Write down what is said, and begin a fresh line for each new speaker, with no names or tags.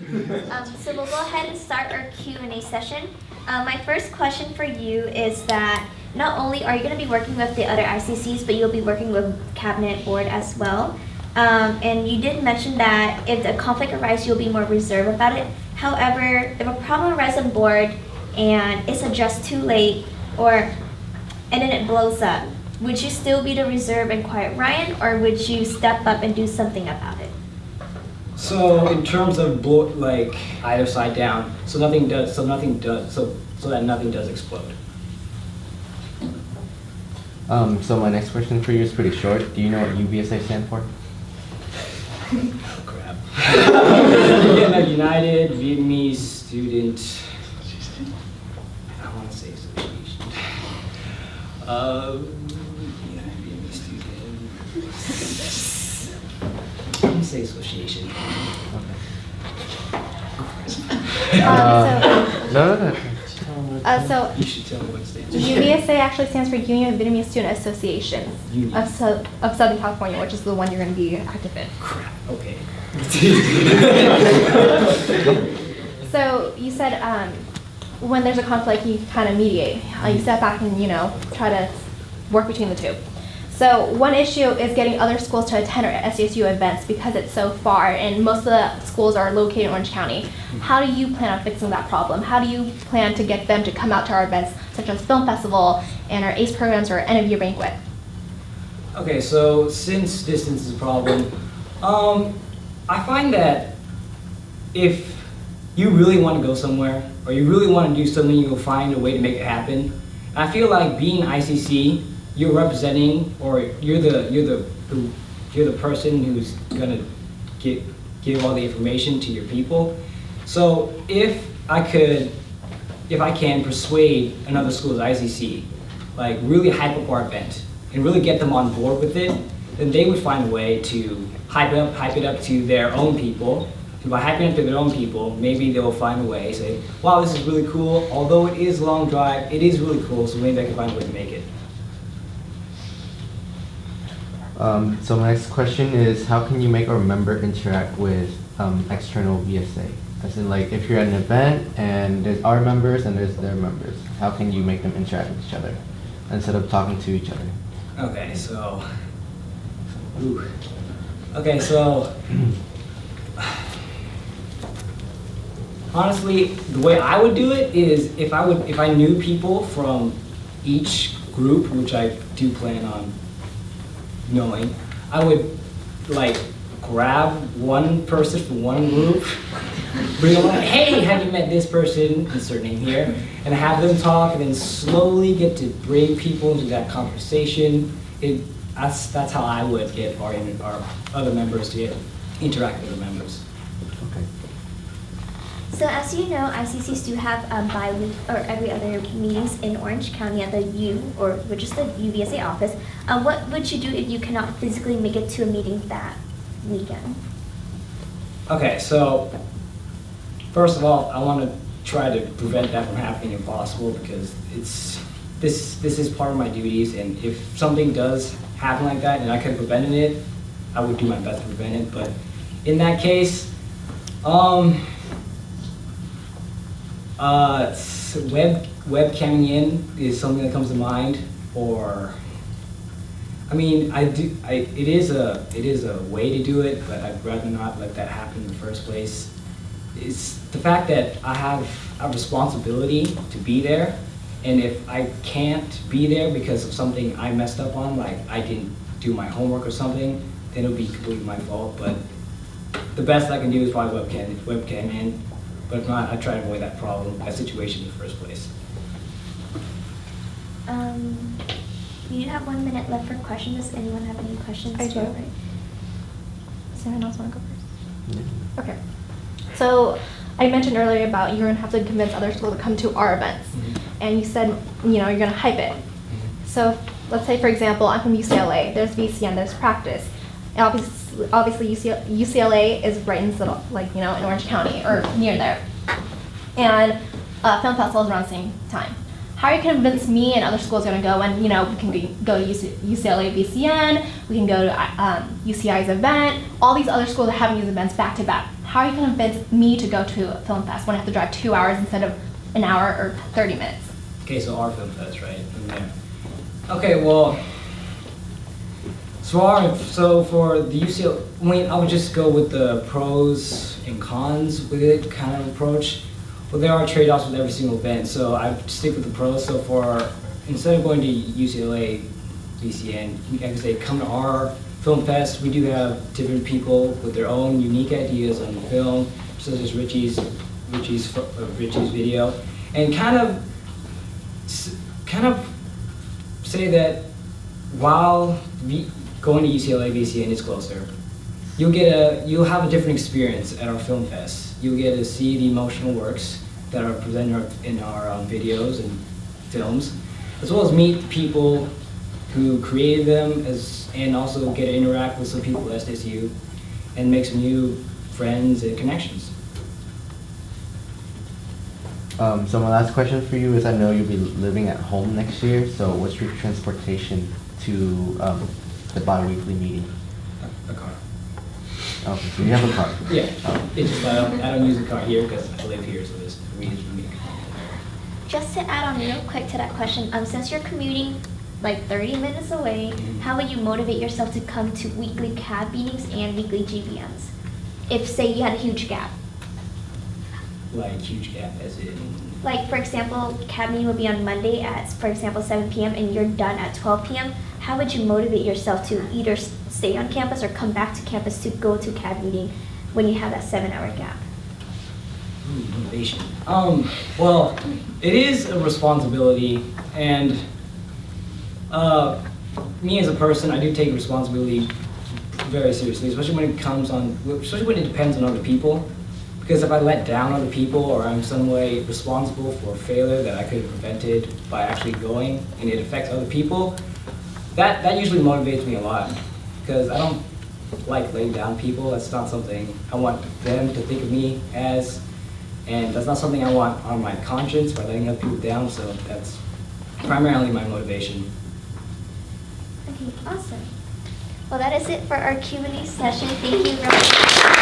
So we'll go ahead and start our Q&A session. My first question for you is that not only are you going to be working with the other ICCs, but you'll be working with cabinet board as well. And you did mention that if the conflict arises, you'll be more reserved about it. However, if a problem arises on board and it's addressed too late, and then it blows up, would you still be the reserved and quiet Ryan, or would you step up and do something about it?
So in terms of either side down, so that nothing does explode.
So my next question for you is pretty short. Do you know what UBSA stand for?
Oh, crap. Yeah, United Vietnamese Student. I want to say association. United Vietnamese Student. I'm gonna say association.
No.
So
You should tell me what it stands for.
UBSA actually stands for Union of Vietnamese Student Associations of Southern California, which is the one you're going to be active in.
Crap. Okay.
So you said when there's a conflict, you kind of mediate. You step back and try to work between the two. So one issue is getting other schools to attend our SDSU events because it's so far, and most of the schools are located in Orange County. How do you plan on fixing that problem? How do you plan to get them to come out to our events, such as Film Festival and our ACE programs or end of year banquet?
Okay, so since distance is a problem, I find that if you really want to go somewhere or you really want to do something, you'll find a way to make it happen. I feel like being ICC, you're representing, or you're the person who's gonna give all the information to your people. So if I can persuade another school's ICC, like really hype up our event and really get them on board with it, then they would find a way to hype it up to their own people. And by hyping it up to their own people, maybe they'll find a way, say, wow, this is really cool. Although it is a long drive, it is really cool, so maybe I can find a way to make it.
So my next question is, how can you make a member interact with external VSA? As in, like, if you're at an event and there's our members and there's their members, how can you make them interact with each other instead of talking to each other?
Okay, so honestly, the way I would do it is if I knew people from each group, which I do plan on knowing, I would grab one person from one group, bring them like, hey, have you met this person, insert name here, and have them talk, and then slowly get to bring people into that conversation. That's how I would get our other members to interact with other members.
Okay.
So as you know, ICCs do have bi-week or every other meetings in Orange County at the which is the UVSA office. What would you do if you cannot physically make it to a meeting that weekend?
Okay, so first of all, I want to try to prevent that from happening if possible, because this is part of my duties, and if something does happen like that and I could have prevented it, I would do my best to prevent it. But in that case, webcamming in is something that comes to mind, or I mean, it is a way to do it, but I'd rather not let that happen in the first place. It's the fact that I have a responsibility to be there, and if I can't be there because of something I messed up on, like I didn't do my homework or something, then it'll be completely my fault. But the best I can do is probably webcam in. But if not, I try to avoid that situation in the first place.
We have 1 minute left for questions. Does anyone have any questions?
I do.
Right?
Does anyone else want to go first?
Yeah.
Okay. So I mentioned earlier about you're going to have to convince other schools to come to our events.
Mm-hmm.
And you said, you're going to hype it.
Mm-hmm.
So let's say, for example, I'm from UCLA. There's VCN, there's practice. And obviously UCLA is right in the, in Orange County or near there. And Film Festival is around the same time. How are you convince me and other schools are going to go? And we can go to UCLA VCN, we can go to UCI's event. All these other schools are having these events back to back. how are you going to convince me to go to a film fest when I have to drive 2 hours instead of an hour or 30 minutes?
Okay, so our film fest, right? From there. Okay, well, so for the UCL, I would just go with the pros and cons with it kind of approach. Well, there are trade-offs with every single event, so I stick with the pros. So instead of going to UCLA, VCN, I can say come to our film fest. We do have different people with their own unique ideas on film, such as Richie's video, and kind of say that while going to UCLA VCN is closer, you'll have a different experience at our film fest. You'll get to see the emotional works that are presented in our videos and films, as well as meet people who created them, and also get to interact with some people at SDSU and make some new friends and connections.
So my last question for you is, I know you'll be living at home next year, so what's your transportation to the bi-weekly meeting?
A car.
Okay, so you have a car?
Yeah, it's just I don't use a car here because I live here, so this means for me.
Just to add on real quick to that question, since you're commuting like 30 minutes away, how would you motivate yourself to come to weekly CAB meetings and weekly GBMs? If, say, you had a huge gap.
Like huge gap as in?
Like, for example, CAB meeting would be on Monday at, for example, 7 p.m. and you're done at 12 p.m. How would you motivate yourself to either stay on campus or come back to campus to go to CAB meeting when you have that 7-hour gap?
Motivation. Well, it is a responsibility, and me as a person, I do take responsibility very seriously, especially when it depends on other people. Because if I let down other people, or I'm some way responsible for a failure that I could have prevented by actually going, and it affects other people, that usually motivates me a lot. Because I don't like laying down people. That's not something I want them to think of me as, and that's not something I want on my conscience by letting other people down. So that's primarily my motivation.
Okay, awesome. Well, that is it for our Q&A session. Thank you very much.